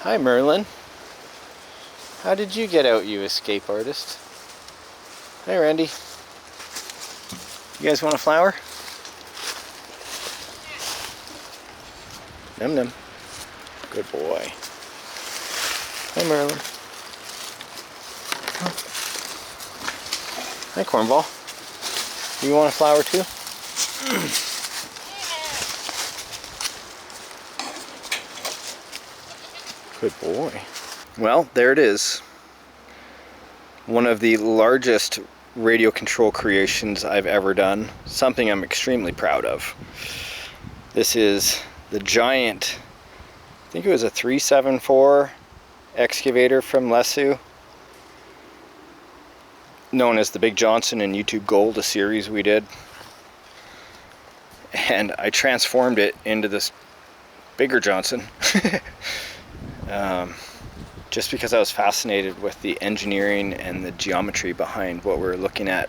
Hi Merlin. How did you get out, you escape artist? Hey Randy. You guys want a flower? Num num. Good boy. Hi Merlin. Hi Cornball. You want a flower too? Good boy. Well, there it is. One of the largest radio control creations I've ever done. Something I'm extremely proud of. This is the giant, I think it was a 374 excavator from Lesu, known as the Big Johnson in YouTube Gold, a series we did. And I transformed it into this bigger Johnson. Just because I was fascinated with the engineering and the geometry behind what we're looking at.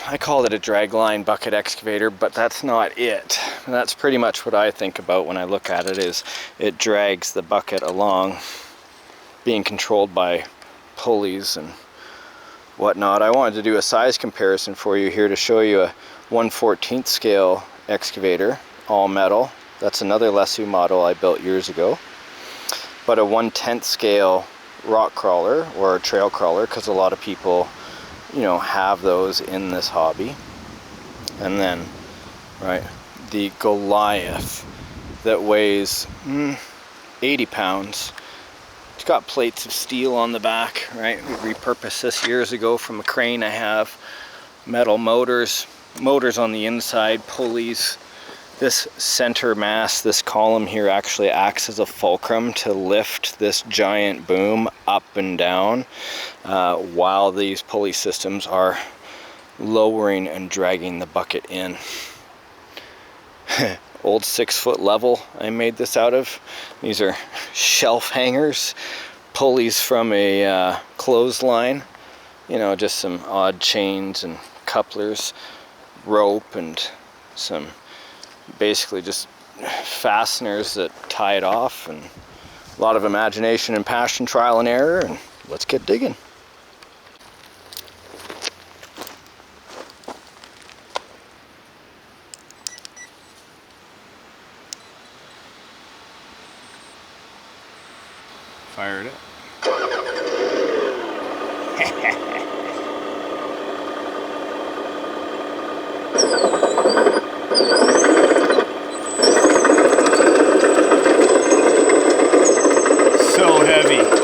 I call it a dragline bucket excavator, but that's not it. And that's pretty much what I think about when I look at it, is it drags the bucket along, being controlled by pulleys and whatnot. I wanted to do a size comparison for you here to show you a 1/14 scale excavator, all metal. That's another Lesu model I built years ago. But a 1/10 scale rock crawler or a trail crawler, because a lot of people, you know, have those in this hobby. And then, right, the Goliath that weighs 80 pounds. It's got plates of steel on the back, right? We repurposed this years ago from a crane I have. Metal motors on the inside, pulleys. This center mast, this column here, actually acts as a fulcrum to lift this giant boom up and down while these pulley systems are lowering and dragging the bucket in. Old 6-foot level I made this out of. These are shelf hangers, pulleys from a clothesline, you know, just some odd chains and couplers, rope, and some basically just fasteners that tie it off, and a lot of imagination and passion, trial and error, and let's get digging. Fire it up. So heavy.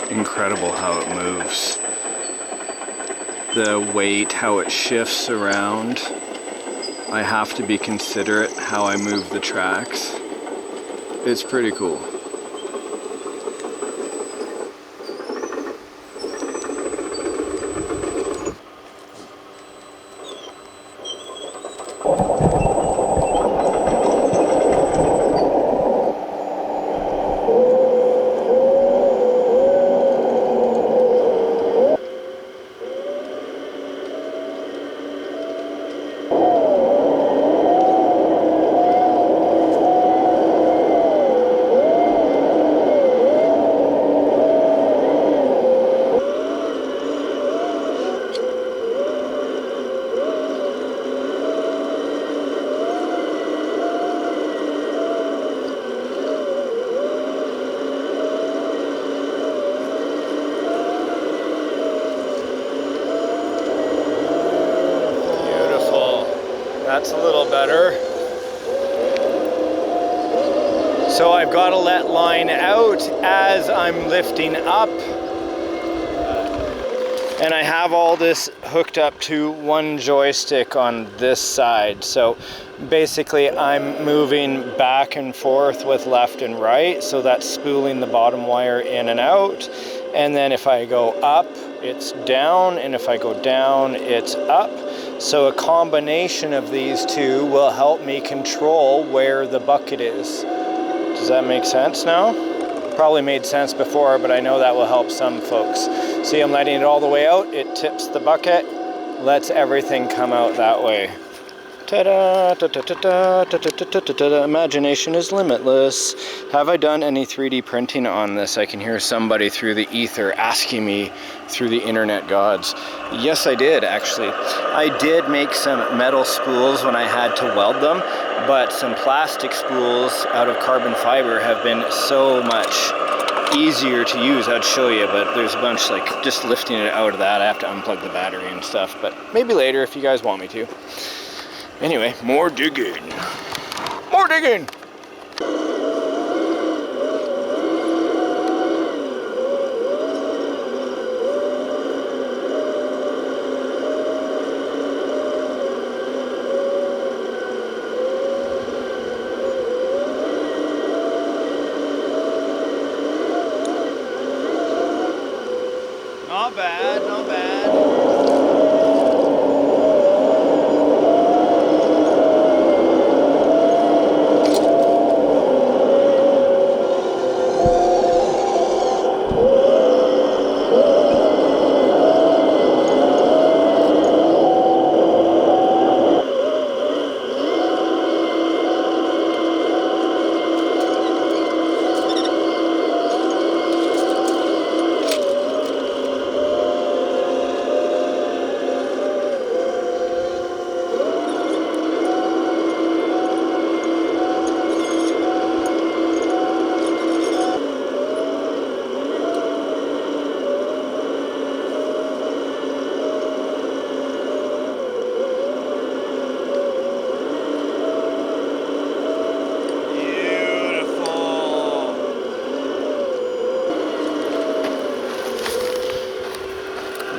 Incredible how it moves. The weight, how it shifts around. I have to be considerate how I move the tracks. It's pretty cool. That's a little better. So I've got to let line out as I'm lifting up. And I have all this hooked up to one joystick on this side. So basically I'm moving back and forth with left and right. So that's spooling the bottom wire in and out. And then if I go up, it's down. And if I go down, it's up. So a combination of these two will help me control where the bucket is. Does that make sense now? Probably made sense before, but I know that will help some folks. See, I'm letting it all the way out. It tips the bucket, lets everything come out that way. Ta-da, ta-ta-ta-ta, ta-ta-ta-ta-ta. Imagination is limitless. Have I done any 3D printing on this? I can hear somebody through the ether asking me through the internet gods. Yes, I did, actually. I did make some metal spools when I had to weld them, but some plastic spools out of carbon fiber have been so much easier to use. I'd show you, but there's a bunch, like, just lifting it out of that. I have to unplug the battery and stuff, but maybe later if you guys want me to. Anyway, more digging. More digging! Not bad, not bad.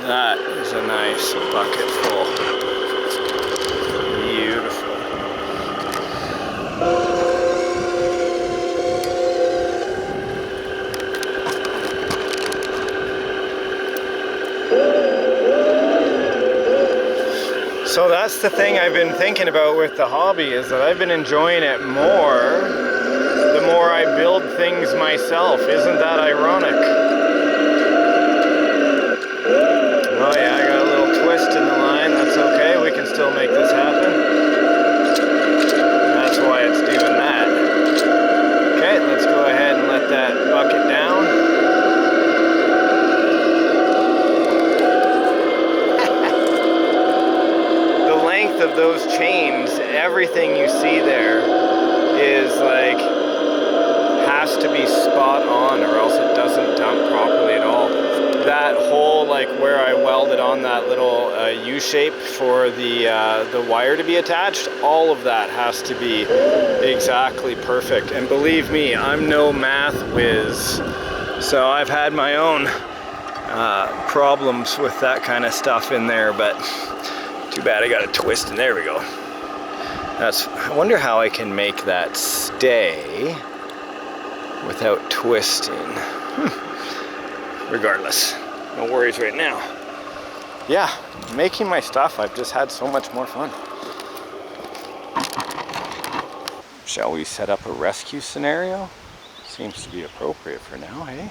That is a nice bucket full. Beautiful. So that's the thing I've been thinking about with the hobby, is that I've been enjoying it more the more I build things myself. Isn't that ironic? Oh yeah, I got a little twist in the line. That's okay, we can still make this happen. That's why it's doing that. Okay, let's go ahead and let that bucket down. The length of those chains, everything you see there is like, has to be spot on, or else it doesn't dump properly at all. That hole, like where I welded on that little U-shape for the wire to be attached, all of that has to be exactly perfect. And believe me, I'm no math whiz, so I've had my own problems with that kind of stuff in there, but too bad I got a twist, and there we go. I wonder how I can make that stay without twisting. Regardless, no worries right now. Yeah, making my stuff, I've just had so much more fun. Shall we set up a rescue scenario? Seems to be appropriate for now, hey?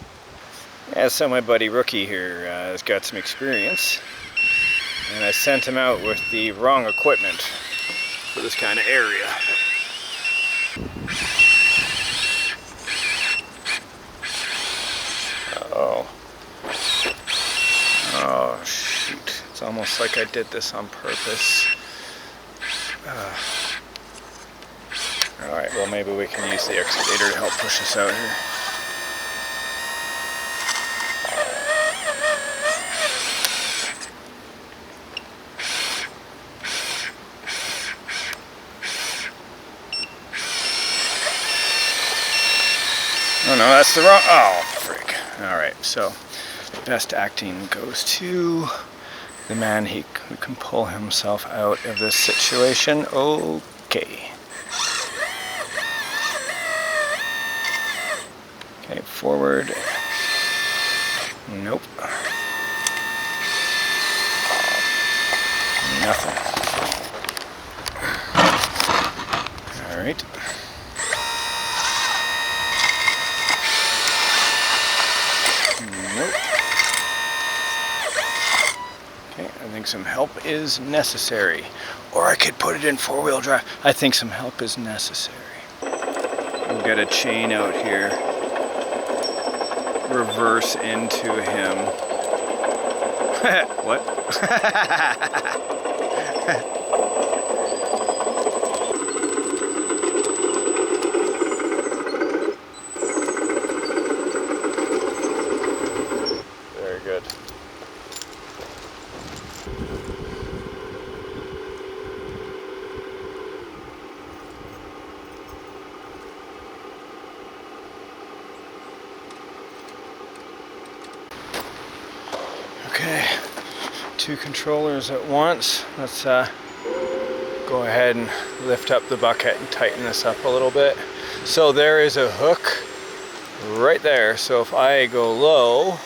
Yeah, so my buddy Rookie here has got some experience, and I sent him out with the wrong equipment for this kind of area. Uh-oh. Oh shoot, it's almost like I did this on purpose. Alright, well maybe we can use the excavator to help push us out here. Oh no, that's the wrong, oh frick. Alright, so best acting goes to the man who can pull himself out of this situation. Okay. Okay, forward. Nope. Nothing. All right. Nope. Okay, I think some help is necessary. Or I could put it in four-wheel drive. I think some help is necessary. We'll get a chain out here. Reverse into him. What? Very good. Okay, 2 controllers at once. Let's go ahead and lift up the bucket and tighten this up a little bit. So there is a hook right there. So if I go low,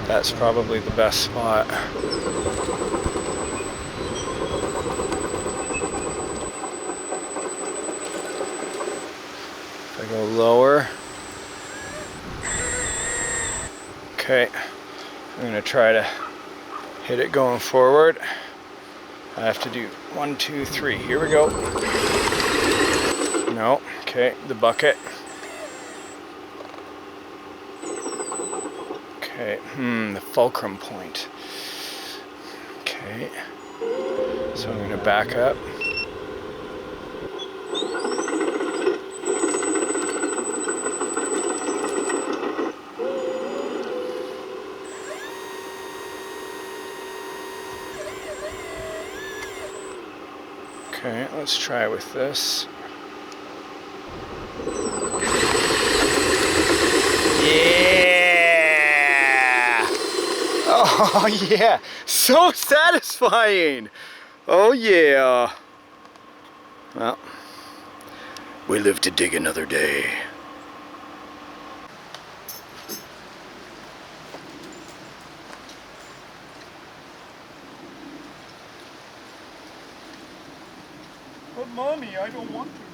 that's probably the best spot. If I go lower, okay, I'm going to try to hit it going forward. I have to do 1, 2, 3. Here we go. No, okay, the bucket. Okay, the fulcrum point. Okay, so I'm going to back up. Okay, let's try with this. Yeah! Oh yeah! So satisfying! Oh yeah! Well, we live to dig another day. But mommy, I don't want to.